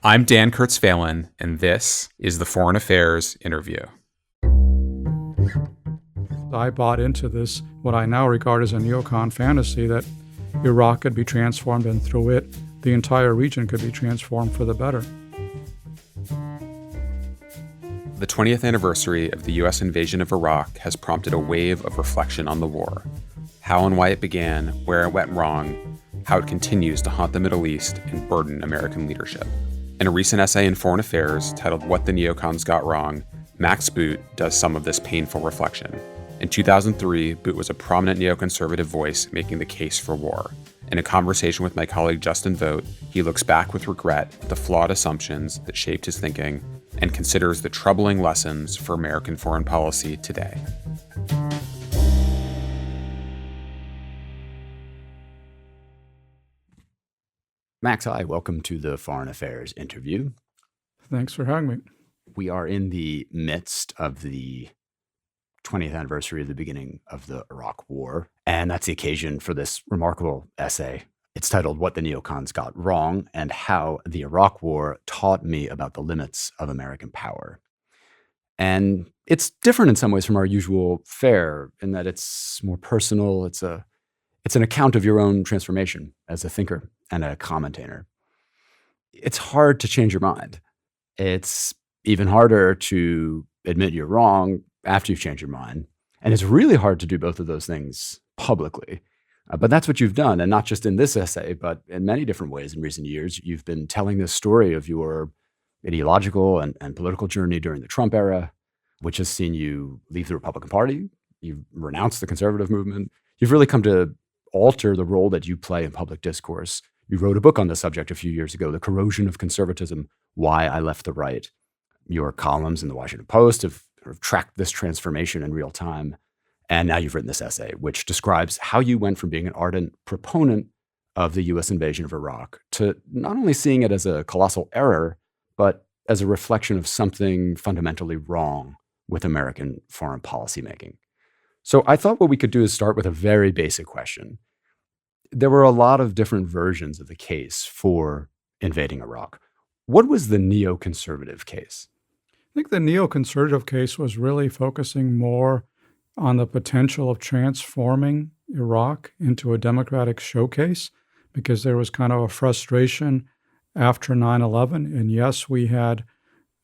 I'm Dan Kurtz-Phelan, and this is the Foreign Affairs Interview. I bought into this, what I now regard as a neocon fantasy, that Iraq could be transformed, and through it, the entire region could be transformed for the better. The 20th anniversary of the U.S. invasion of Iraq has prompted a wave of reflection on the war. How and why it began, where it went wrong, how it continues to haunt the Middle East and burden American leadership. In a recent essay in Foreign Affairs titled What the Neocons Got Wrong, Max Boot does some of this painful reflection. In 2003, Boot was a prominent neoconservative voice making the case for war. In a conversation with my colleague Justin Vogt, he looks back with regret at the flawed assumptions that shaped his thinking and considers the troubling lessons for American foreign policy today. Max, hi. Welcome to the Foreign Affairs Interview. Thanks for having me. We are in the midst of the 20th anniversary of the beginning of the Iraq War, and that's the occasion for this remarkable essay. It's titled What the Neocons Got Wrong and How the Iraq War Taught Me About the Limits of American Power. And it's different in some ways from our usual fare in that it's more personal. It's an account of your own transformation as a thinker and a commentator. It's hard to change your mind. It's even harder to admit you're wrong after you've changed your mind. And it's really hard to do both of those things publicly. But that's what you've done, and not just in this essay, but in many different ways in recent years. You've been telling this story of your ideological and political journey during the Trump era, which has seen you leave the Republican Party. You've renounced the conservative movement. You've really come to alter the role that you play in public discourse. You wrote a book on the subject a few years ago, The Corrosion of Conservatism, Why I Left the Right. Your columns in the Washington Post have sort of tracked this transformation in real time. And now you've written this essay, which describes how you went from being an ardent proponent of the U.S. invasion of Iraq to not only seeing it as a colossal error, but as a reflection of something fundamentally wrong with American foreign policy making. So I thought what we could do is start with a very basic question. There were a lot of different versions of the case for invading Iraq. What was the neoconservative case? I think the neoconservative case was really focusing more on the potential of transforming Iraq into a democratic showcase, because there was kind of a frustration after 9/11. And yes, we had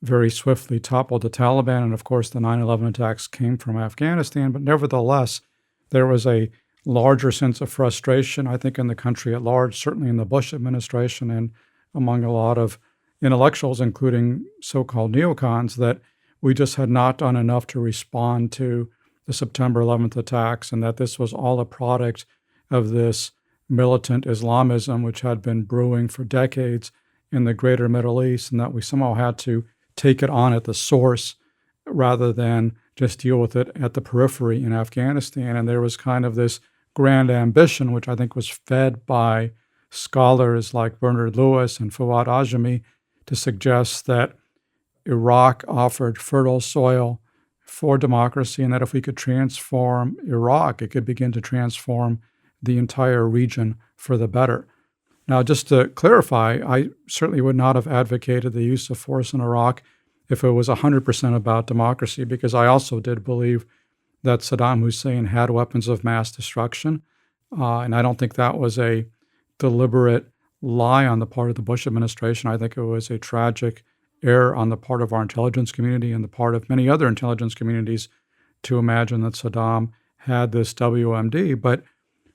very swiftly toppled the Taliban, and of course the 9/11 attacks came from Afghanistan, but nevertheless, there was a larger sense of frustration, I think, in the country at large, certainly in the Bush administration and among a lot of intellectuals, including so-called neocons, that we just had not done enough to respond to the September 11th attacks, and that this was all a product of this militant Islamism, which had been brewing for decades in the greater Middle East, and that we somehow had to take it on at the source rather than just deal with it at the periphery in Afghanistan. And there was kind of this grand ambition, which I think was fed by scholars like Bernard Lewis and Fuad Ajami, to suggest that Iraq offered fertile soil for democracy, and that if we could transform Iraq, it could begin to transform the entire region for the better. Now, just to clarify, I certainly would not have advocated the use of force in Iraq if it was 100% about democracy, because I also did believe that Saddam Hussein had weapons of mass destruction. And I don't think that was a deliberate lie on the part of the Bush administration. I think it was a tragic error on the part of our intelligence community and the part of many other intelligence communities to imagine that Saddam had this WMD. But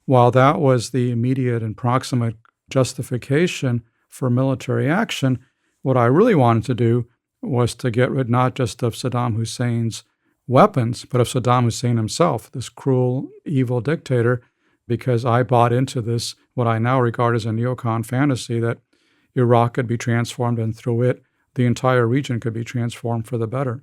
while that was the immediate and proximate justification for military action, what I really wanted to do was to get rid not just of Saddam Hussein's weapons, but of Saddam Hussein himself, this cruel, evil dictator, because I bought into this, what I now regard as a neocon fantasy, that Iraq could be transformed, and through it, the entire region could be transformed for the better.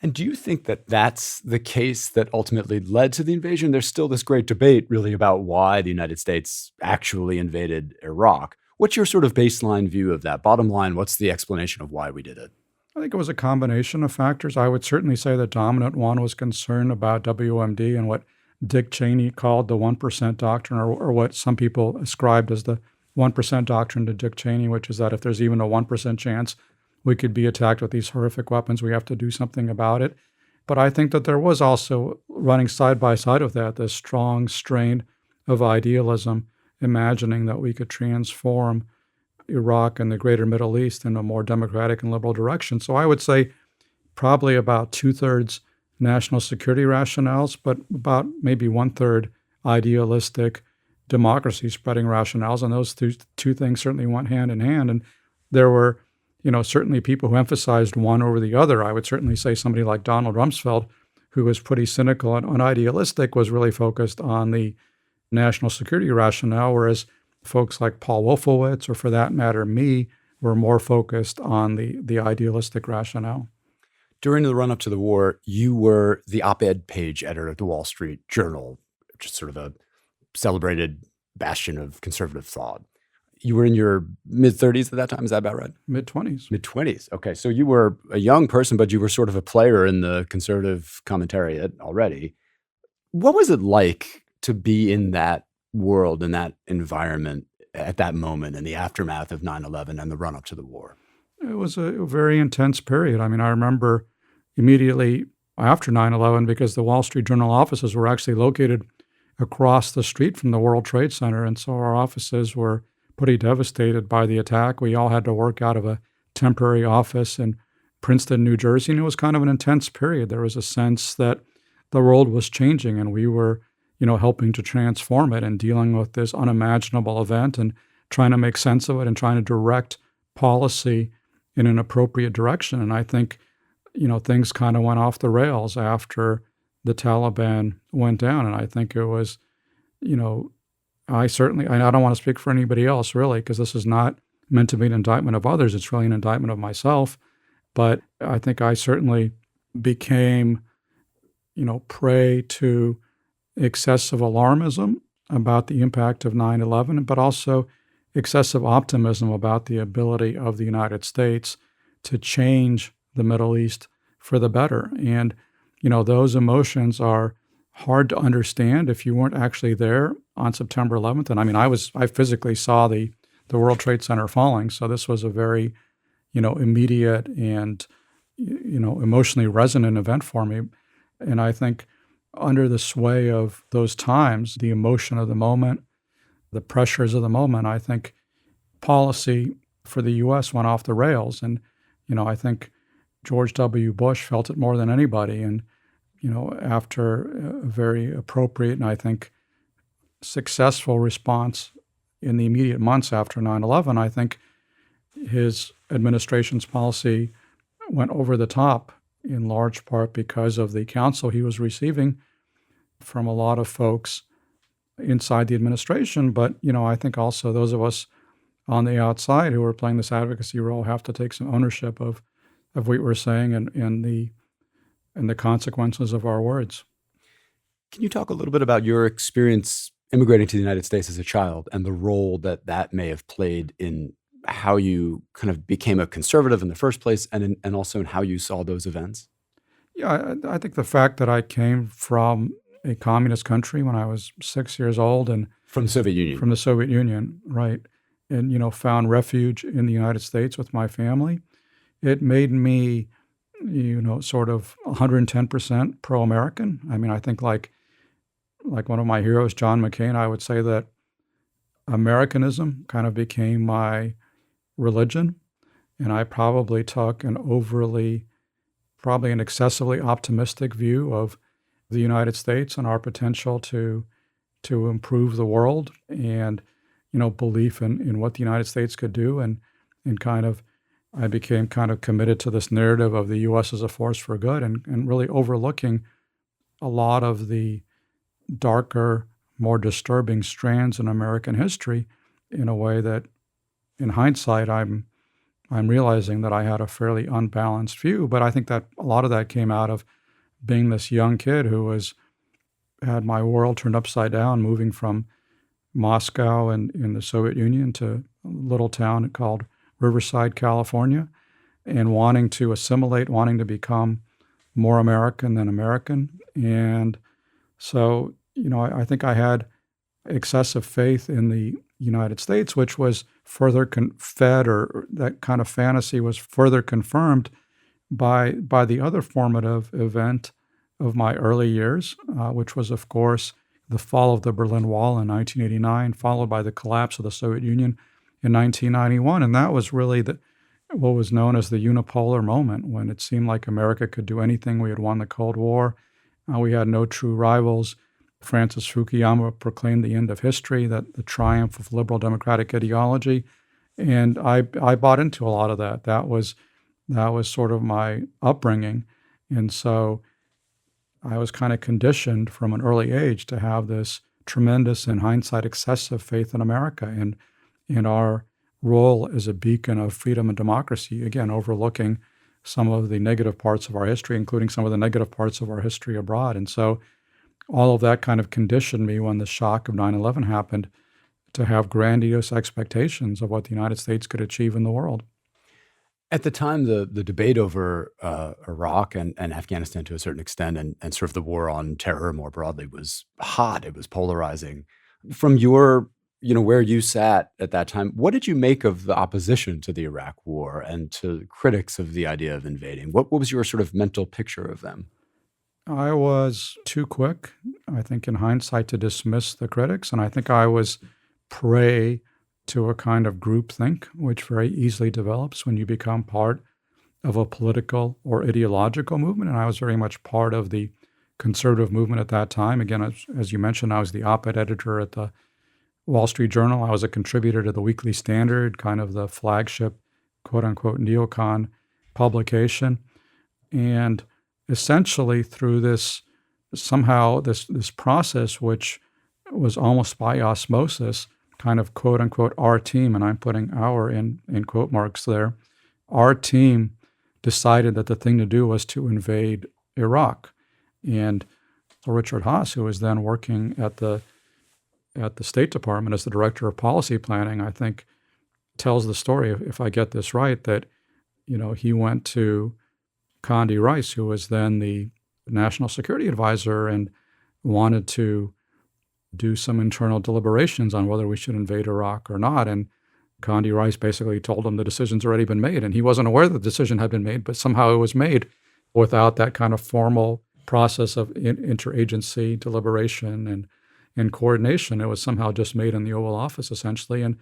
And do you think that that's the case that ultimately led to the invasion? There's still this great debate really about why the United States actually invaded Iraq. What's your sort of baseline view of that? Bottom line, what's the explanation of why we did it? I think it was a combination of factors. I would certainly say the dominant one was concern about WMD and what Dick Cheney called the 1% doctrine, or what some people ascribed as the 1% doctrine to Dick Cheney, which is that if there's even a 1% chance we could be attacked with these horrific weapons, we have to do something about it. But I think that there was also, running side by side with that, this strong strain of idealism, imagining that we could transform Iraq and the greater Middle East in a more democratic and liberal direction. So I would say probably about 2/3 national security rationales, but about maybe 1/3 idealistic democracy spreading rationales. And those two things certainly went hand in hand. And there were, certainly people who emphasized one over the other. I would certainly say somebody like Donald Rumsfeld, who was pretty cynical and unidealistic, was really focused on the national security rationale, whereas folks like Paul Wolfowitz, or for that matter, me, were more focused on the idealistic rationale. During the run-up to the war, you were the op-ed page editor at the Wall Street Journal, which is sort of a celebrated bastion of conservative thought. You were in your mid-30s at that time, is that about right? Mid-20s. Mid-20s, okay. So you were a young person, but you were sort of a player in the conservative commentariat already. What was it like to be in that world, in that environment at that moment, in the aftermath of 9/11 and the run-up to the war? It was a very intense period. I mean, I remember immediately after 9/11, because the Wall Street Journal offices were actually located across the street from the World Trade Center, and so our offices were pretty devastated by the attack. We all had to work out of a temporary office in Princeton, New Jersey, and it was kind of an intense period. There was a sense that the world was changing, and we were, helping to transform it and dealing with this unimaginable event and trying to make sense of it and trying to direct policy in an appropriate direction. And I think, things kind of went off the rails after the Taliban went down. And I think it was, I don't want to speak for anybody else really, because this is not meant to be an indictment of others. It's really an indictment of myself. But I think I certainly became, prey to excessive alarmism about the impact of 9/11, but also excessive optimism about the ability of the United States to change the Middle East for the better. And, those emotions are hard to understand if you weren't actually there on September 11th. And I mean, I physically saw the World Trade Center falling. So this was a very, immediate and, emotionally resonant event for me. And I think under the sway of those times, the emotion of the moment, the pressures of the moment, I think policy for the U.S. went off the rails. And, I think George W. Bush felt it more than anybody. And, after a very appropriate and I think successful response in the immediate months after 9/11, I think his administration's policy went over the top, in large part because of the counsel he was receiving from a lot of folks inside the administration. But, I think also those of us on the outside who are playing this advocacy role have to take some ownership of what we're saying and the consequences of our words. Can you talk a little bit about your experience immigrating to the United States as a child and the role that may have played in how you kind of became a conservative in the first place and also in how you saw those events? Yeah, I think the fact that I came from a communist country when I was 6 years old and From the Soviet Union. From the Soviet Union, right. And, found refuge in the United States with my family. It made me, sort of 110% pro-American. I mean, I think like one of my heroes, John McCain, I would say that Americanism kind of became my religion. And I probably took probably an excessively optimistic view of the United States and our potential to improve the world and, belief in what the United States could do. And kind of, I became kind of committed to this narrative of the U.S. as a force for good and really overlooking a lot of the darker, more disturbing strands in American history in a way that, in hindsight, I'm realizing that I had a fairly unbalanced view. But I think that a lot of that came out of being this young kid who had my world turned upside down, moving from Moscow in the Soviet Union to a little town called Riverside, California, and wanting to assimilate, wanting to become more American than American. And so, I think I had excessive faith in the United States, which was further fed, or that kind of fantasy was further confirmed by the other formative event of my early years, which was, of course, the fall of the Berlin Wall in 1989, followed by the collapse of the Soviet Union in 1991. And that was really what was known as the unipolar moment, when it seemed like America could do anything. We had won the Cold War. We had no true rivals. Francis Fukuyama proclaimed the end of history, that the triumph of liberal democratic ideology. And I bought into a lot of that. That was sort of my upbringing. And so I was kind of conditioned from an early age to have this tremendous, in hindsight, excessive faith in America and in our role as a beacon of freedom and democracy, again, overlooking some of the negative parts of our history, including some of the negative parts of our history abroad. And so all of that kind of conditioned me, when the shock of 9/11 happened, to have grandiose expectations of what the United States could achieve in the world. At the time, the debate over Iraq and Afghanistan to a certain extent, and sort of the war on terror more broadly, was hot. It was polarizing. From your, where you sat at that time, what did you make of the opposition to the Iraq war and to critics of the idea of invading? What was your sort of mental picture of them? I was too quick, I think, in hindsight, to dismiss the critics. And I think I was prey to a kind of groupthink, which very easily develops when you become part of a political or ideological movement. And I was very much part of the conservative movement at that time. Again, as you mentioned, I was the op-ed editor at the Wall Street Journal. I was a contributor to the Weekly Standard, kind of the flagship, quote unquote, neocon publication. And essentially through this process, which was almost by osmosis, kind of quote unquote our team, and I'm putting our in quote marks there, our team decided that the thing to do was to invade Iraq. And Richard Haas, who was then working at the State Department as the director of policy planning, I think tells the story, if I get this right, that he went to Condi Rice, who was then the national security advisor, and wanted to do some internal deliberations on whether we should invade Iraq or not. And Condi Rice basically told him the decision's already been made. And he wasn't aware that the decision had been made, but somehow it was made without that kind of formal process of interagency deliberation and coordination. It was somehow just made in the Oval Office, essentially. And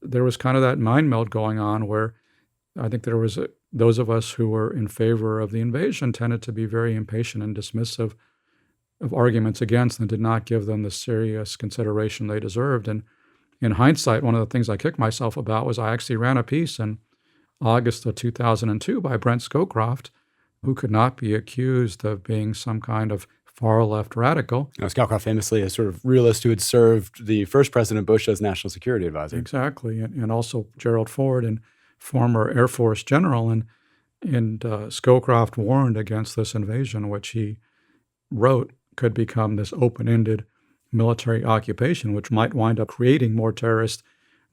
there was kind of that mind meld going on, where I think there was those of us who were in favor of the invasion tended to be very impatient and dismissive of arguments against, and did not give them the serious consideration they deserved. And in hindsight, one of the things I kicked myself about was I actually ran a piece in August of 2002 by Brent Scowcroft, who could not be accused of being some kind of far-left radical. Scowcroft famously a sort of realist who had served the first President Bush as national security advisor. Exactly, and also Gerald Ford, and former Air Force general. And Scowcroft warned against this invasion, which he wrote could become this open-ended military occupation, which might wind up creating more terrorists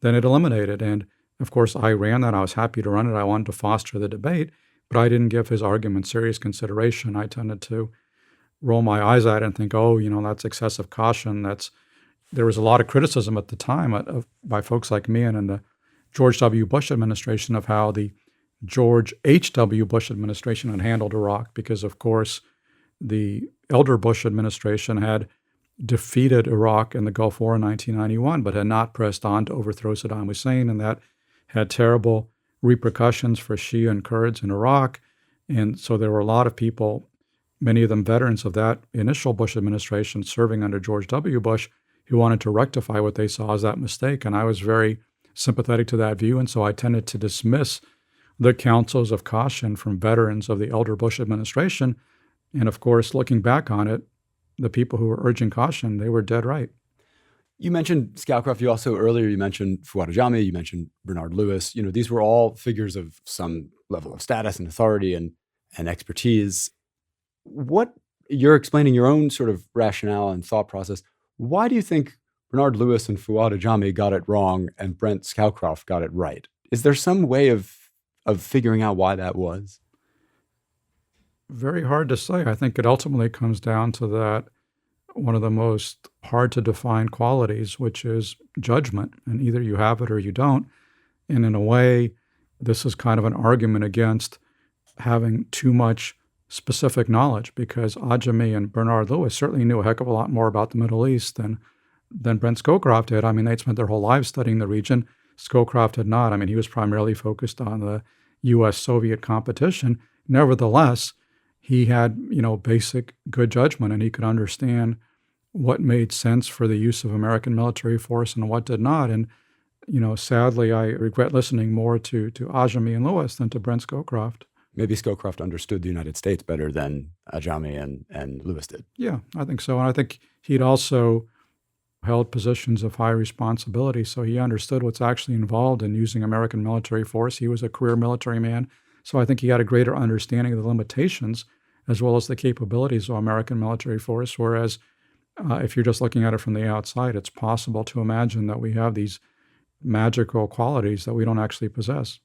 than it eliminated. And of course, I ran that. I was happy to run it. I wanted to foster the debate, but I didn't give his argument serious consideration. I tended to roll my eyes at it and think, that's excessive caution. There was a lot of criticism at the time by folks like me and in the George W. Bush administration of how the George H.W. Bush administration had handled Iraq, because, of course, the elder Bush administration had defeated Iraq in the Gulf War in 1991, but had not pressed on to overthrow Saddam Hussein, and that had terrible repercussions for Shia and Kurds in Iraq. And so there were a lot of people, many of them veterans of that initial Bush administration serving under George W. Bush, who wanted to rectify what they saw as that mistake. And I was very sympathetic to that view, and so I tended to dismiss the counsels of caution from veterans of the elder Bush administration. And of course, looking back on it, the people who were urging caution, they were dead right. You mentioned Scowcroft. You also earlier, you mentioned Fuad Ajami, you mentioned Bernard Lewis. These were all figures of some level of status and authority and expertise. What you're explaining your own sort of rationale and thought process. Why do you think Bernard Lewis and Fuad Ajami got it wrong and Brent Scowcroft got it right? Is there some way of figuring out why that was? Very hard to say. I think it ultimately comes down to that one of the most hard to define qualities, which is judgment. And either you have it or you don't. And in a way, this is kind of an argument against having too much specific knowledge, because Ajami and Bernard Lewis certainly knew a heck of a lot more about the Middle East than Brent Scowcroft did. I mean, they'd spent their whole lives studying the region. Scowcroft had not. I mean, he was primarily focused on the U.S.-Soviet competition. Nevertheless, he had, basic good judgment, and he could understand what made sense for the use of American military force and what did not. And, sadly, I regret listening more to Ajami and Lewis than to Brent Scowcroft. Maybe Scowcroft understood the United States better than Ajami and Lewis did. Yeah, I think so. And I think he'd also held positions of high responsibility, so he understood what's actually involved in using American military force. He was a career military man, so I think he had a greater understanding of the limitations as well as the capabilities of American military force, whereas if you're just looking at it from the outside, it's possible to imagine that we have these magical qualities that we don't actually possess.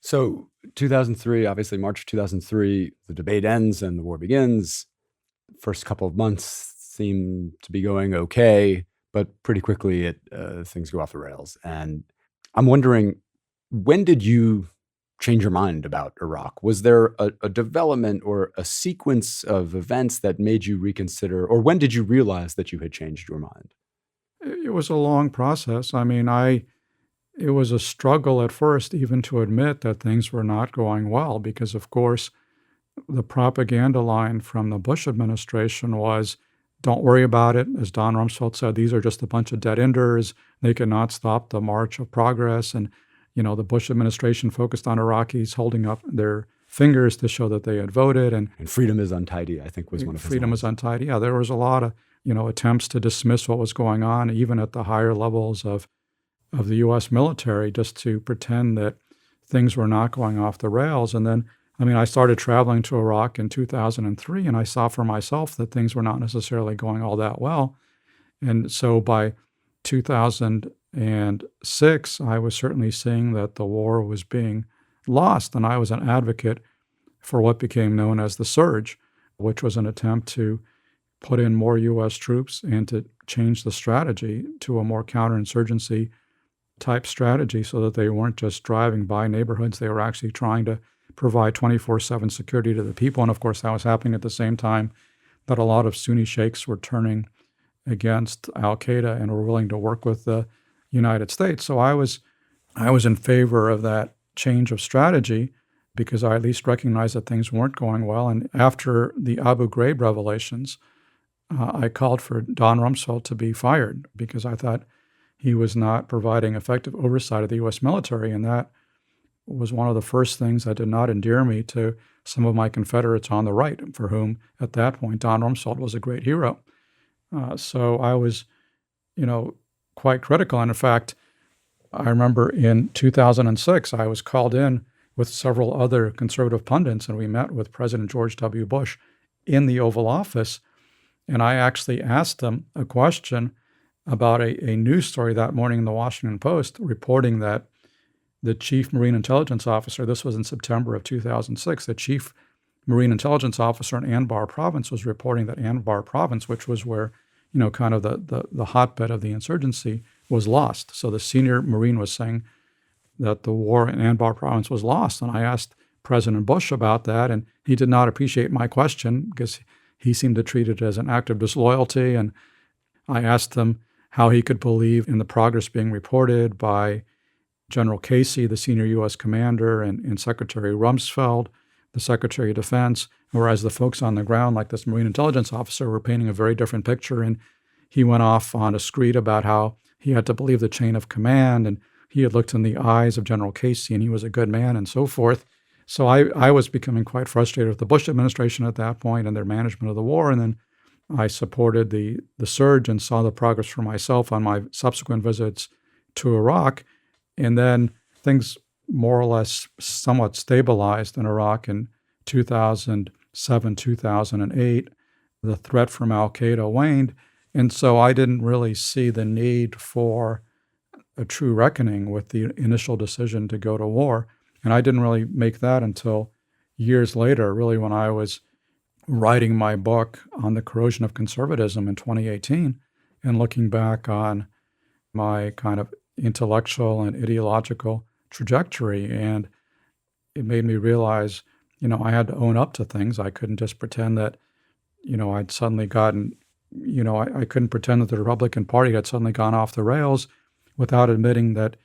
So 2003, obviously March 2003, the debate ends and the war begins. First couple of months seem to be going okay, but pretty quickly things go off the rails. And I'm wondering, when did you change your mind about Iraq? Was there a development or a sequence of events that made you reconsider, or when did you realize that you had changed your mind? It was a long process. I mean, it was a struggle at first even to admit that things were not going well, because, of course, the propaganda line from the Bush administration was, don't worry about it. As Don Rumsfeld said, these are just a bunch of dead enders. They cannot stop the march of progress. And, the Bush administration focused on Iraqis holding up their fingers to show that they had voted. And freedom is untidy, I think, was one of his freedom lines. is untidy. Yeah, there was a lot of, attempts to dismiss what was going on, even at the higher levels of the U.S. military, just to pretend that things were not going off the rails. And then, I started traveling to Iraq in 2003, and I saw for myself that things were not necessarily going all that well. And so by 2006, I was certainly seeing that the war was being lost, and I was an advocate for what became known as the surge, which was an attempt to put in more U.S. troops and to change the strategy to a more counterinsurgency type strategy, so that they weren't just driving by neighborhoods. They were actually trying to provide 24/7 security to the people. And of course, that was happening at the same time that a lot of Sunni sheikhs were turning against al-Qaeda and were willing to work with the United States. So I was in favor of that change of strategy, because I at least recognized that things weren't going well. And after the Abu Ghraib revelations, I called for Don Rumsfeld to be fired, because I thought he was not providing effective oversight of the U.S. military. And that was one of the first things that did not endear me to some of my Confederates on the right, for whom, at that point, Don Rumsfeld was a great hero. So I was, quite critical. And in fact, I remember in 2006, I was called in with several other conservative pundits, and we met with President George W. Bush in the Oval Office. And I actually asked them a question about a news story that morning in the Washington Post, reporting that the chief Marine intelligence officer, this was in September of 2006, the chief Marine intelligence officer in Anbar province was reporting that Anbar province, which was where, kind of the hotbed of the insurgency, was lost. So the senior Marine was saying that the war in Anbar province was lost. And I asked President Bush about that, and he did not appreciate my question, because he seemed to treat it as an act of disloyalty. And I asked him how he could believe in the progress being reported by General Casey, the senior U.S. commander, and Secretary Rumsfeld, the Secretary of Defense, whereas the folks on the ground, like this Marine intelligence officer, were painting a very different picture. And he went off on a screed about how he had to believe the chain of command, and he had looked in the eyes of General Casey, and he was a good man, and so forth. So I was becoming quite frustrated with the Bush administration at that point and their management of the war. And then I supported the surge and saw the progress for myself on my subsequent visits to Iraq. And then things more or less somewhat stabilized in Iraq in 2007, 2008. The threat from al-Qaeda waned. And so I didn't really see the need for a true reckoning with the initial decision to go to war. And I didn't really make that until years later, really, when I was writing my book on the corrosion of conservatism in 2018 and looking back on my kind of intellectual and ideological trajectory. And it made me realize, I had to own up to things. I couldn't just pretend that, I'd suddenly gotten, I couldn't pretend that the Republican Party had suddenly gone off the rails without admitting that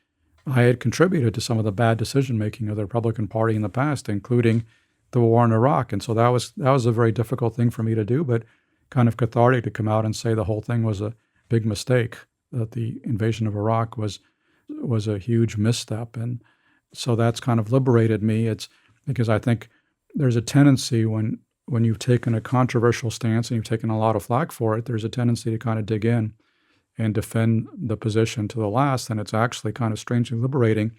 I had contributed to some of the bad decision-making of the Republican Party in the past, including the war in Iraq. And so that was a very difficult thing for me to do, but kind of cathartic to come out and say the whole thing was a big mistake, that the invasion of Iraq was a huge misstep. And so that's kind of liberated me. It's because I think there's a tendency when you've taken a controversial stance and you've taken a lot of flack for it, there's a tendency to kind of dig in and defend the position to the last. And it's actually kind of strangely liberating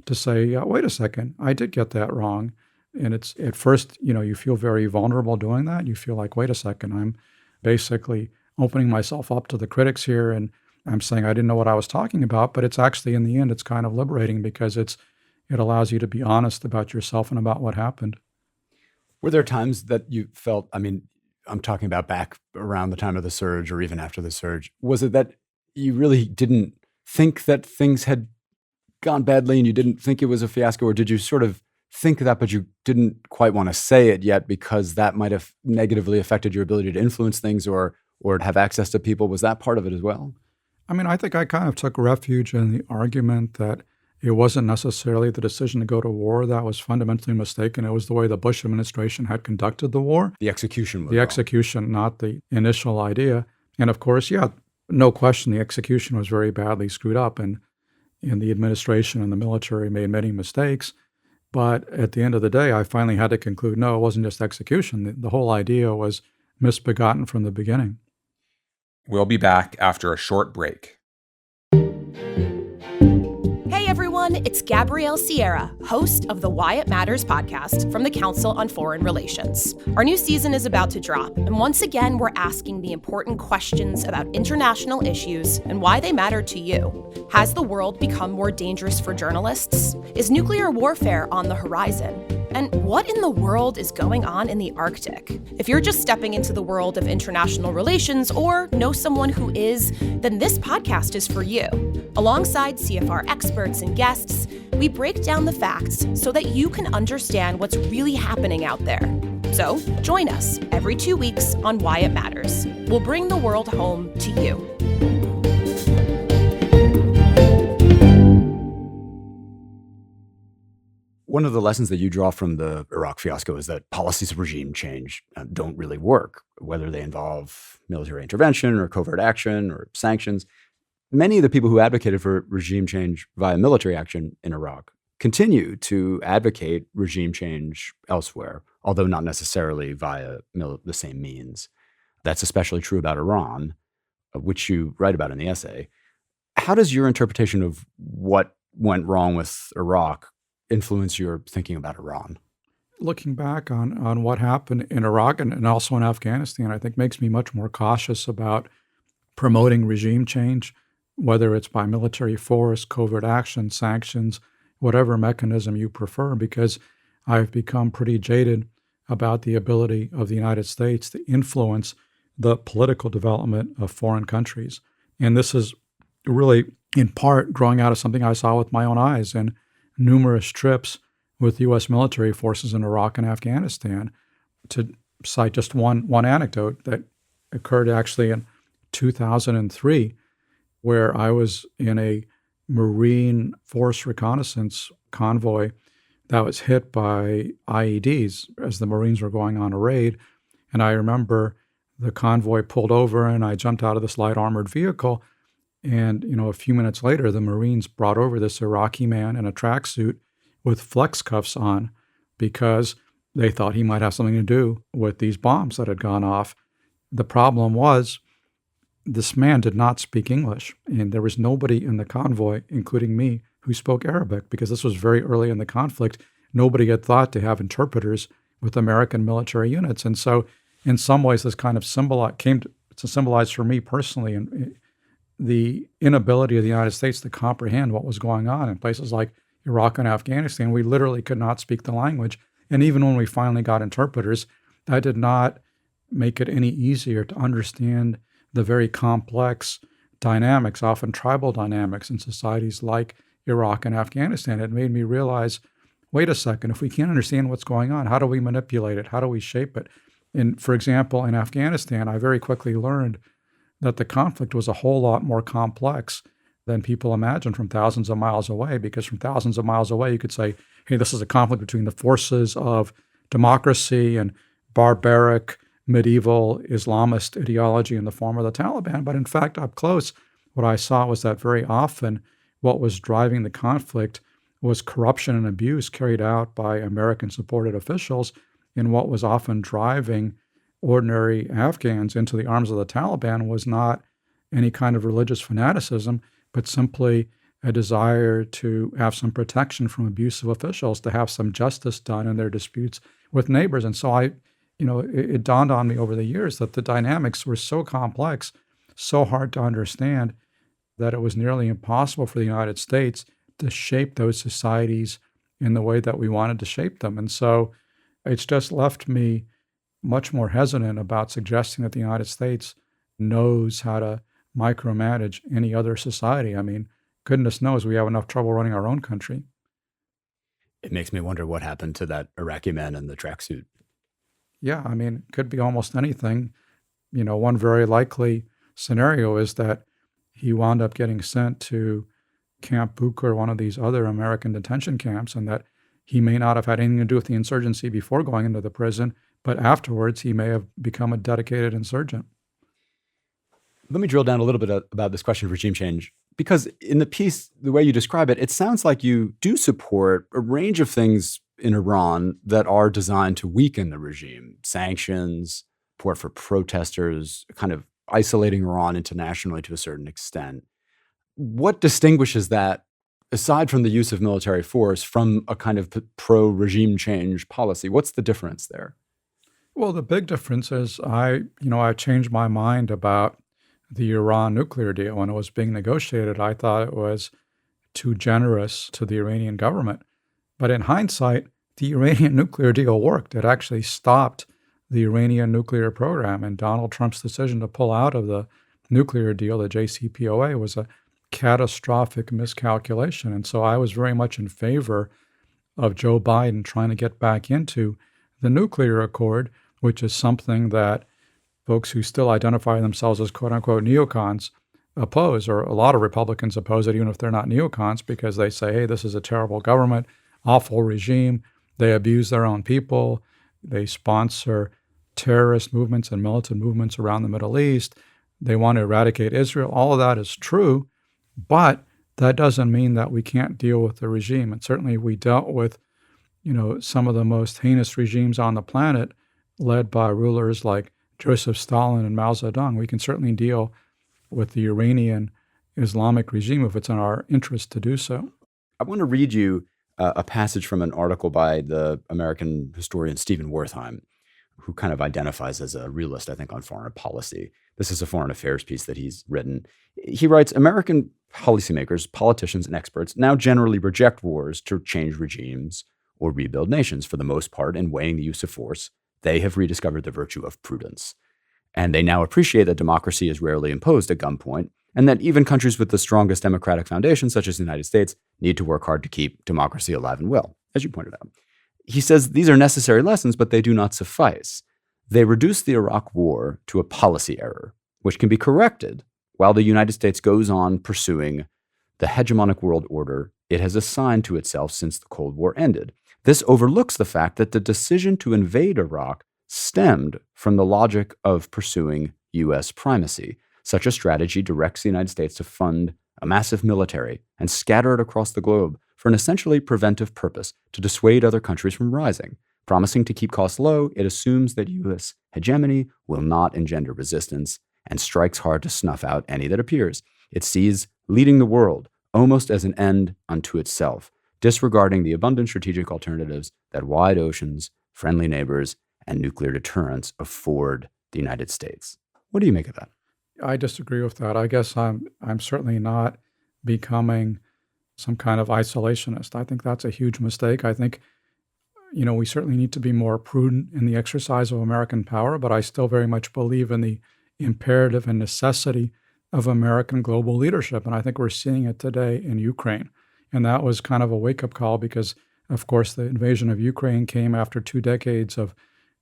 to say, yeah, wait a second, I did get that wrong. And it's at first, you feel very vulnerable doing that. You feel like, wait a second, I'm basically opening myself up to the critics here. And I'm saying I didn't know what I was talking about, but it's actually, in the end, it's kind of liberating because it allows you to be honest about yourself and about what happened. Were there times that you felt, I'm talking about back around the time of the surge or even after the surge, was it that you really didn't think that things had gone badly and you didn't think it was a fiasco, or did you sort of think that, but you didn't quite want to say it yet because that might have negatively affected your ability to influence things or have access to people? Was that part of it as well? I think I kind of took refuge in the argument that it wasn't necessarily the decision to go to war that was fundamentally mistaken. It was the way the Bush administration had conducted the war. The execution was the wrong. Execution, not the initial idea. And of course, yeah, no question, the execution was very badly screwed up, and the administration and the military made many mistakes. But at the end of the day, I finally had to conclude, no, it wasn't just execution. The whole idea was misbegotten from the beginning. We'll be back after a short break. Hey everyone, it's Gabrielle Sierra, host of the Why It Matters podcast from the Council on Foreign Relations. Our new season is about to drop, and once again, we're asking the important questions about international issues and why they matter to you. Has the world become more dangerous for journalists? Is nuclear warfare on the horizon? And what in the world is going on in the Arctic? If you're just stepping into the world of international relations or know someone who is, then this podcast is for you. Alongside CFR experts and guests, we break down the facts so that you can understand what's really happening out there. So join us every 2 weeks on Why It Matters. We'll bring the world home to you. One of the lessons that you draw from the Iraq fiasco is that policies of regime change don't really work, whether they involve military intervention or covert action or sanctions. Many of the people who advocated for regime change via military action in Iraq continue to advocate regime change elsewhere, although not necessarily via the same means. That's especially true about Iran, which you write about in the essay. How does your interpretation of what went wrong with Iraq influence your thinking about Iran? Looking back on what happened in Iraq and also in Afghanistan, I think makes me much more cautious about promoting regime change, whether it's by military force, covert action, sanctions, whatever mechanism you prefer, because I've become pretty jaded about the ability of the United States to influence the political development of foreign countries. And this is really, in part, growing out of something I saw with my own eyes in numerous trips with U.S. military forces in Iraq and Afghanistan. To cite just one anecdote that occurred actually in 2003, where I was in a Marine Force reconnaissance convoy that was hit by IEDs as the Marines were going on a raid. And I remember the convoy pulled over and I jumped out of this light armored vehicle. And, a few minutes later, the Marines brought over this Iraqi man in a tracksuit with flex cuffs on because they thought he might have something to do with these bombs that had gone off. The problem was this man did not speak English, and there was nobody in the convoy, including me, who spoke Arabic because this was very early in the conflict. Nobody had thought to have interpreters with American military units. And so in some ways, this kind of came to symbolize for me personally and the inability of the United States to comprehend what was going on in places like Iraq and Afghanistan. We literally could not speak the language. And even when we finally got interpreters, that did not make it any easier to understand the very complex dynamics, often tribal dynamics in societies like Iraq and Afghanistan. It made me realize, wait a second, if we can't understand what's going on, how do we manipulate it? How do we shape it? And for example, in Afghanistan, I very quickly learned that the conflict was a whole lot more complex than people imagined from thousands of miles away, because from thousands of miles away, you could say, hey, this is a conflict between the forces of democracy and barbaric medieval Islamist ideology in the form of the Taliban. But in fact, up close, what I saw was that very often what was driving the conflict was corruption and abuse carried out by American-supported officials, and what was often driving ordinary Afghans into the arms of the Taliban was not any kind of religious fanaticism, but simply a desire to have some protection from abusive officials, to have some justice done in their disputes with neighbors. And so it dawned on me over the years that the dynamics were so complex, so hard to understand, that it was nearly impossible for the United States to shape those societies in the way that we wanted to shape them. And so it's just left me much more hesitant about suggesting that the United States knows how to micromanage any other society. I mean, goodness knows we have enough trouble running our own country. It makes me wonder what happened to that Iraqi man in the tracksuit. Yeah, I mean, it could be almost anything. One very likely scenario is that he wound up getting sent to Camp Bucur, one of these other American detention camps, and that he may not have had anything to do with the insurgency before going into the prison, but afterwards he may have become a dedicated insurgent. Let me drill down a little bit about this question of regime change, because in the piece, the way you describe it, it sounds like you do support a range of things in Iran that are designed to weaken the regime. Sanctions, support for protesters, kind of isolating Iran internationally to a certain extent. What distinguishes that, aside from the use of military force, from a kind of pro-regime change policy? What's the difference there? Well, the big difference is I changed my mind about the Iran nuclear deal. When it was being negotiated, I thought it was too generous to the Iranian government. But in hindsight, the Iranian nuclear deal worked. It actually stopped the Iranian nuclear program, and Donald Trump's decision to pull out of the nuclear deal, the JCPOA, was a catastrophic miscalculation. And so I was very much in favor of Joe Biden trying to get back into the nuclear accord, which is something that folks who still identify themselves as quote-unquote neocons oppose, or a lot of Republicans oppose it, even if they're not neocons, because they say, hey, this is a terrible government, awful regime. They abuse their own people. They sponsor terrorist movements and militant movements around the Middle East. They want to eradicate Israel. All of that is true, but that doesn't mean that we can't deal with the regime. And certainly we dealt with, some of the most heinous regimes on the planet, led by rulers like Joseph Stalin and Mao Zedong. We can certainly deal with the Iranian Islamic regime if it's in our interest to do so. I want to read you a passage from an article by the American historian Stephen Wertheim, who kind of identifies as a realist, I think, on foreign policy. This is a foreign affairs piece that he's written. He writes, American policymakers, politicians, and experts now generally reject wars to change regimes or rebuild nations. For the most part, in weighing the use of force, they have rediscovered the virtue of prudence. And they now appreciate that democracy is rarely imposed at gunpoint, and that even countries with the strongest democratic foundations, such as the United States, need to work hard to keep democracy alive and well, as you pointed out. He says these are necessary lessons, but they do not suffice. They reduce the Iraq War to a policy error, which can be corrected while the United States goes on pursuing the hegemonic world order it has assigned to itself since the Cold War ended. This overlooks the fact that the decision to invade Iraq stemmed from the logic of pursuing U.S. primacy. Such a strategy directs the United States to fund a massive military and scatter it across the globe for an essentially preventive purpose to dissuade other countries from rising. Promising to keep costs low, it assumes that U.S. hegemony will not engender resistance and strikes hard to snuff out any that appears. It sees leading the world almost as an end unto itself, disregarding the abundant strategic alternatives that wide oceans, friendly neighbors, and nuclear deterrence afford the United States. What do you make of that? I disagree with that. I guess I'm certainly not becoming some kind of isolationist. I think that's a huge mistake. I think, We certainly need to be more prudent in the exercise of American power, but I still very much believe in the imperative and necessity of American global leadership. And I think we're seeing it today in Ukraine. And that was kind of a wake-up call because, of course, the invasion of Ukraine came after 2 decades of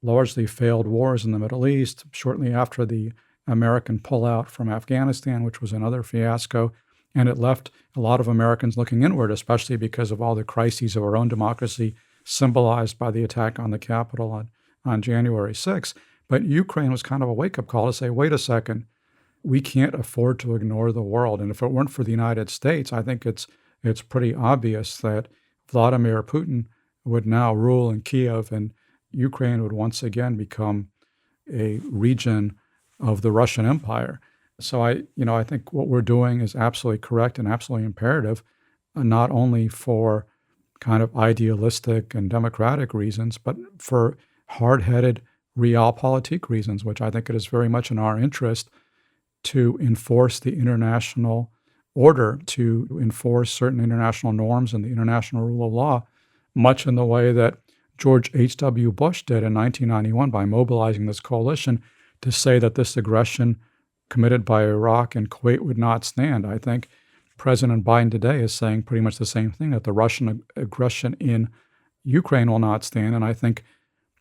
largely failed wars in the Middle East, shortly after the American pullout from Afghanistan, which was another fiasco. And it left a lot of Americans looking inward, especially because of all the crises of our own democracy symbolized by the attack on the Capitol on January 6th. But Ukraine was kind of a wake-up call to say, wait a second, we can't afford to ignore the world. And if it weren't for the United States, I think it's pretty obvious that Vladimir Putin would now rule in Kiev and Ukraine would once again become a region of the Russian Empire. So I think what we're doing is absolutely correct and absolutely imperative, not only for kind of idealistic and democratic reasons, but for hard-headed realpolitik reasons, which I think it is very much in our interest to enforce the international order, to enforce certain international norms and the international rule of law, much in the way that George H.W. Bush did in 1991 by mobilizing this coalition to say that this aggression committed by Iraq and Kuwait would not stand. I think President Biden today is saying pretty much the same thing, that the Russian aggression in Ukraine will not stand. And I think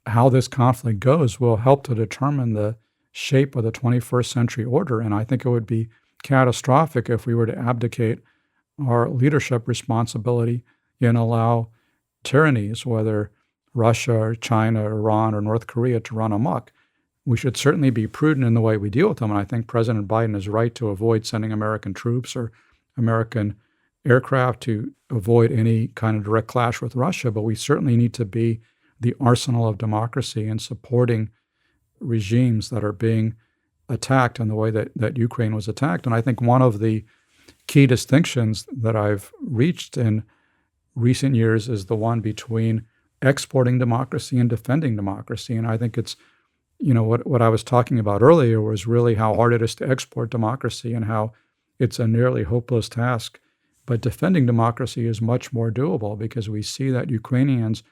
how this conflict goes will help to determine the shape of the 21st century order. And I think it would be catastrophic if we were to abdicate our leadership responsibility and allow tyrannies, whether Russia or China, or Iran or North Korea, to run amok. We should certainly be prudent in the way we deal with them. And I think President Biden is right to avoid sending American troops or American aircraft to avoid any kind of direct clash with Russia. But we certainly need to be the arsenal of democracy in supporting regimes that are being attacked in the way that Ukraine was attacked. And I think one of the key distinctions that I've reached in recent years is the one between exporting democracy and defending democracy. And I think it's, what I was talking about earlier was really how hard it is to export democracy and how it's a nearly hopeless task. But defending democracy is much more doable because we see that Ukrainians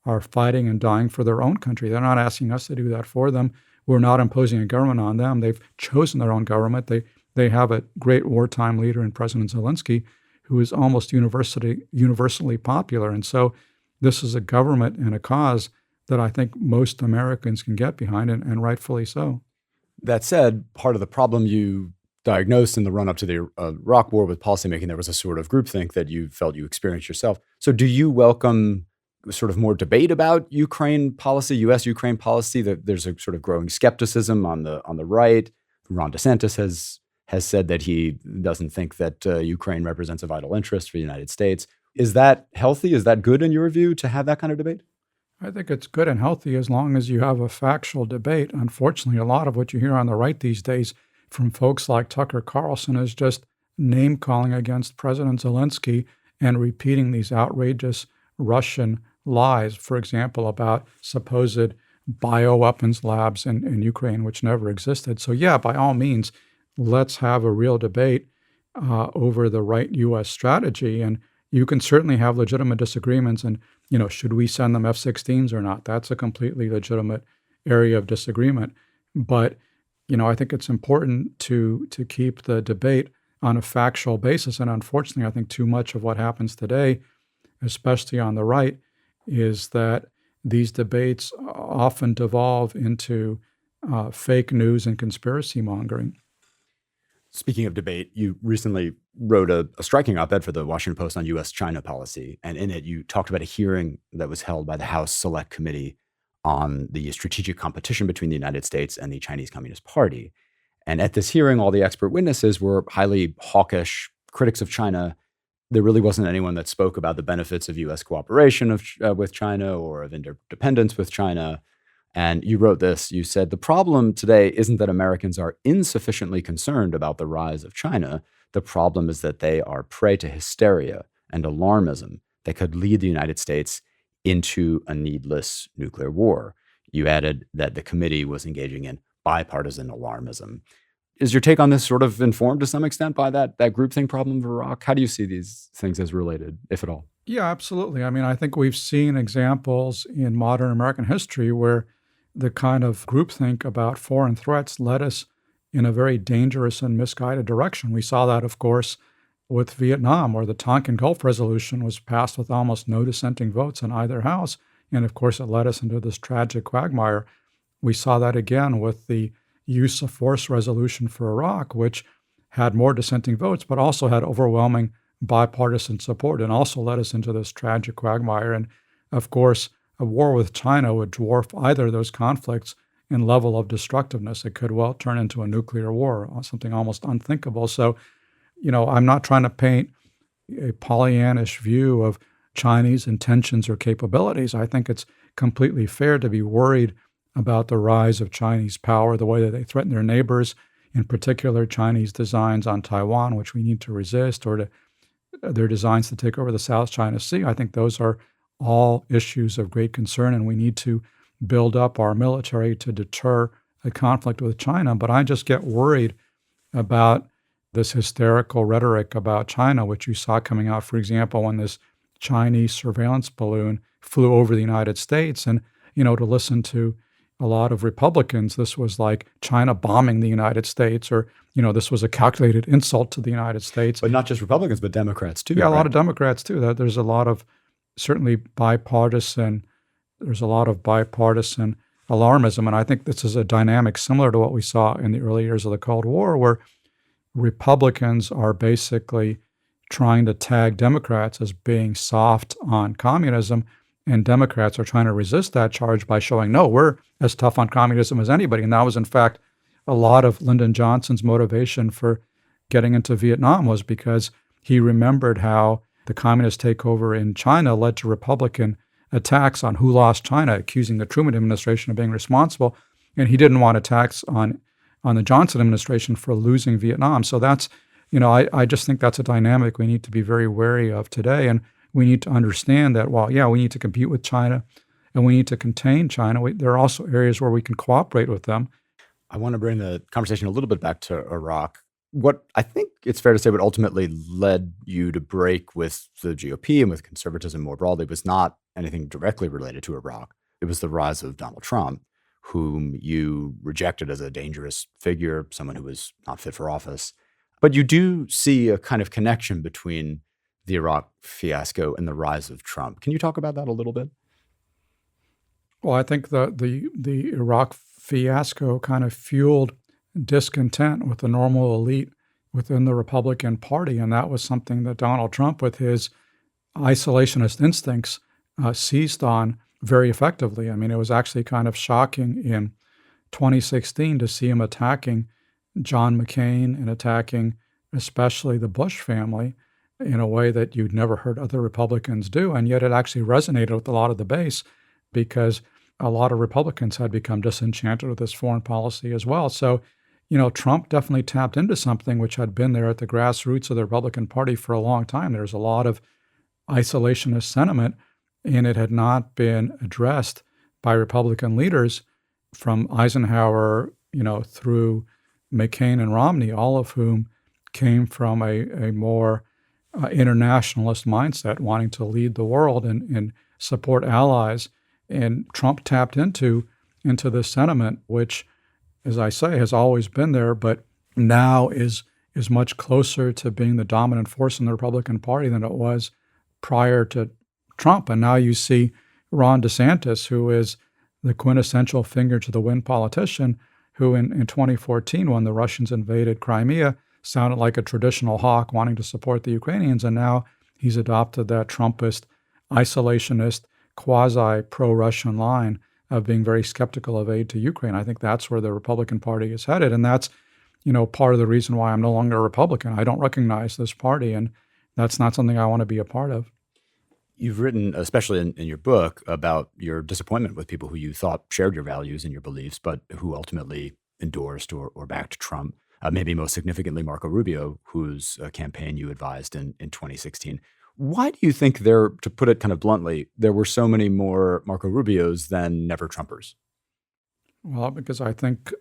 are fighting and dying for their own country. They're not asking us to do that for them. We're not imposing a government on them. They've chosen their own government. They have a great wartime leader in President Zelensky who is almost universally popular. And so this is a government and a cause that I think most Americans can get behind, and rightfully so. That said, part of the problem you diagnosed in the run-up to the Iraq War with policymaking, there was a sort of groupthink that you felt you experienced yourself. So do you welcome sort of more debate about Ukraine policy, U.S.-Ukraine policy? That there's a sort of growing skepticism on the right. Ron DeSantis has said that he doesn't think that Ukraine represents a vital interest for the United States. Is that healthy? Is that good in your view to have that kind of debate? I think it's good and healthy as long as you have a factual debate. Unfortunately, a lot of what you hear on the right these days from folks like Tucker Carlson is just name-calling against President Zelensky and repeating these outrageous Russian lies, for example, about supposed bioweapons labs in Ukraine, which never existed. So yeah, by all means, let's have a real debate over the right U.S. strategy. And you can certainly have legitimate disagreements. And, should we send them F-16s or not? That's a completely legitimate area of disagreement. But, I think it's important to keep the debate on a factual basis. And unfortunately, I think too much of what happens today, especially on the right, is that these debates often devolve into fake news and conspiracy mongering. Speaking of debate, you recently wrote a striking op-ed for the Washington Post on U.S.-China policy. And in it, you talked about a hearing that was held by the House Select Committee on the strategic competition between the United States and the Chinese Communist Party. And at this hearing, all the expert witnesses were highly hawkish critics of China. There really wasn't anyone that spoke about the benefits of U.S. cooperation with China or of interdependence with China. And you wrote this, you said, the problem today isn't that Americans are insufficiently concerned about the rise of China. The problem is that they are prey to hysteria and alarmism that could lead the United States into a needless nuclear war. You added that the committee was engaging in bipartisan alarmism. Is your take on this sort of informed to some extent by that groupthink problem of Iraq? How do you see these things as related, if at all? Yeah, absolutely. I mean, I think we've seen examples in modern American history where the kind of groupthink about foreign threats led us in a very dangerous and misguided direction. We saw that, of course, with Vietnam, where the Tonkin Gulf Resolution was passed with almost no dissenting votes in either house. And of course, it led us into this tragic quagmire. We saw that again with the use of force resolution for Iraq, which had more dissenting votes, but also had overwhelming bipartisan support and also led us into this tragic quagmire. And of course, a war with China would dwarf either of those conflicts in level of destructiveness. It could well turn into a nuclear war, something almost unthinkable. So, I'm not trying to paint a Pollyannish view of Chinese intentions or capabilities. I think it's completely fair to be worried about the rise of Chinese power, the way that they threaten their neighbors, in particular Chinese designs on Taiwan, which we need to resist, or their designs to take over the South China Sea. I think those are all issues of great concern, and we need to build up our military to deter a conflict with China. But I just get worried about this hysterical rhetoric about China, which you saw coming out, for example, when this Chinese surveillance balloon flew over the United States. And, to listen to a lot of Republicans, this was like China bombing the United States, or, this was a calculated insult to the United States. But not just Republicans, but Democrats too. Yeah, right? a lot of Democrats too. That there's a lot of certainly bipartisan. There's a lot of bipartisan alarmism, and I think this is a dynamic similar to what we saw in the early years of the Cold War, where Republicans are basically trying to tag Democrats as being soft on communism, and Democrats are trying to resist that charge by showing, no, we're as tough on communism as anybody. And that was, in fact, a lot of Lyndon Johnson's motivation for getting into Vietnam, was because he remembered how the communist takeover in China led to Republican attacks on who lost China, accusing the Truman administration of being responsible. And he didn't want attacks on the Johnson administration for losing Vietnam. So that's, I just think that's a dynamic we need to be very wary of today. And we need to understand that while, we need to compete with China and we need to contain China, there are also areas where we can cooperate with them. I want to bring the conversation a little bit back to Iraq. What I think it's fair to say what ultimately led you to break with the GOP and with conservatism more broadly was not anything directly related to Iraq. It was the rise of Donald Trump, whom you rejected as a dangerous figure, someone who was not fit for office. But you do see a kind of connection between the Iraq fiasco and the rise of Trump. Can you talk about that a little bit? Well, I think the Iraq fiasco kind of fueled discontent with the normal elite within the Republican Party, and that was something that Donald Trump, with his isolationist instincts, seized on very effectively. I mean, it was actually kind of shocking in 2016 to see him attacking John McCain and attacking especially the Bush family in a way that you'd never heard other Republicans do. And yet it actually resonated with a lot of the base, because a lot of Republicans had become disenchanted with this foreign policy as well. So, Trump definitely tapped into something which had been there at the grassroots of the Republican Party for a long time. There's a lot of isolationist sentiment, and it had not been addressed by Republican leaders from Eisenhower, through McCain and Romney, all of whom came from a more internationalist mindset, wanting to lead the world and support allies. And Trump tapped into this sentiment, which, as I say, has always been there, but now is much closer to being the dominant force in the Republican Party than it was prior to Trump. And now you see Ron DeSantis, who is the quintessential finger to the wind politician, who in 2014, when the Russians invaded Crimea, sounded like a traditional hawk wanting to support the Ukrainians. And now he's adopted that Trumpist, isolationist, quasi-pro-Russian line of being very skeptical of aid to Ukraine. I think that's where the Republican Party is headed. And that's, part of the reason why I'm no longer a Republican. I don't recognize this party, and that's not something I want to be a part of. You've written, especially in your book, about your disappointment with people who you thought shared your values and your beliefs, but who ultimately endorsed or backed Trump. Maybe most significantly, Marco Rubio, whose campaign you advised in 2016. Why do you think there, to put it kind of bluntly, there were so many more Marco Rubios than never Trumpers? Well, because I think,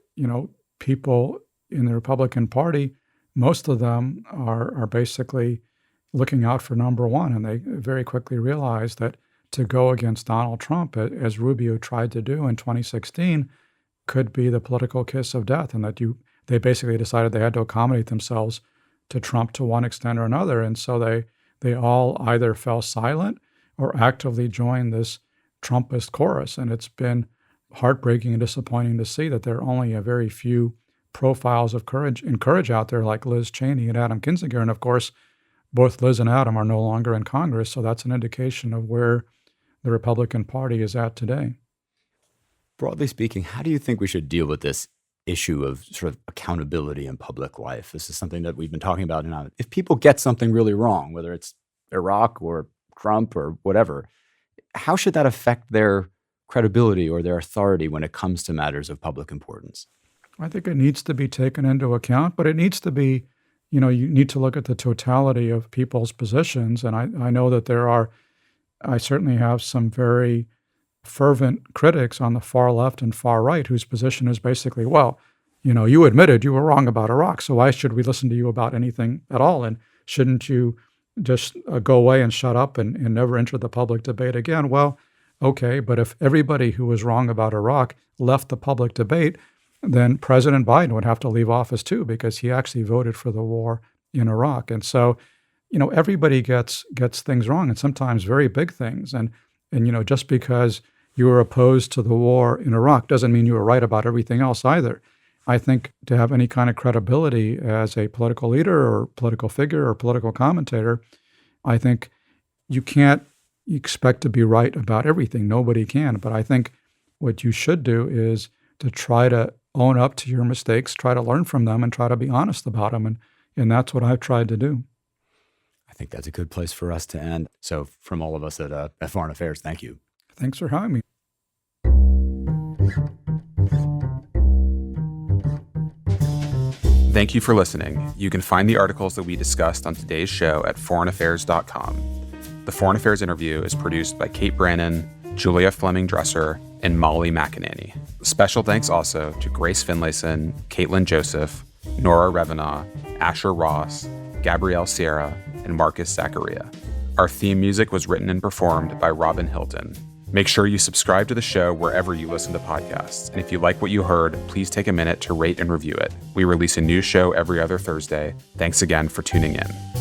people in the Republican Party, most of them are basically looking out for number one. And they very quickly realized that to go against Donald Trump, as Rubio tried to do in 2016, could be the political kiss of death, and that they basically decided they had to accommodate themselves to Trump to one extent or another. And so they all either fell silent or actively joined this Trumpist chorus. And it's been heartbreaking and disappointing to see that there are only a very few profiles of courage out there, like Liz Cheney and Adam Kinzinger. And of course, both Liz and Adam are no longer in Congress. So that's an indication of where the Republican Party is at today. Broadly speaking, how do you think we should deal with this issue of sort of accountability in public life? This is something that we've been talking about now. If people get something really wrong, whether it's Iraq or Trump or whatever, how should that affect their credibility or their authority when it comes to matters of public importance? I think it needs to be taken into account, but it needs to be, you need to look at the totality of people's positions. And I know that I certainly have some very fervent critics on the far left and far right whose position is basically, well, you admitted you were wrong about Iraq, so why should we listen to you about anything at all? And shouldn't you just go away and shut up and never enter the public debate again? Well, okay, but if everybody who was wrong about Iraq left the public debate, then President Biden would have to leave office too, because he actually voted for the war in Iraq. And so, everybody gets things wrong, and sometimes very big things. And just because you were opposed to the war in Iraq doesn't mean you were right about everything else either. I think to have any kind of credibility as a political leader or political figure or political commentator, I think you can't expect to be right about everything. Nobody can. But I think what you should do is to try to own up to your mistakes, try to learn from them, and try to be honest about them. And that's what I've tried to do. I think that's a good place for us to end. So from all of us at Foreign Affairs, thank you. Thanks for having me. Thank you for listening. You can find the articles that we discussed on today's show at foreignaffairs.com. The Foreign Affairs interview is produced by Kate Brannon, Julia Fleming-Dresser, and Molly McEnany. Special thanks also to Grace Finlayson, Caitlin Joseph, Nora Revenaugh, Asher Ross, Gabrielle Sierra, and Marcus Zachariah. Our theme music was written and performed by Robin Hilton. Make sure you subscribe to the show wherever you listen to podcasts. And if you like what you heard, please take a minute to rate and review it. We release a new show every other Thursday. Thanks again for tuning in.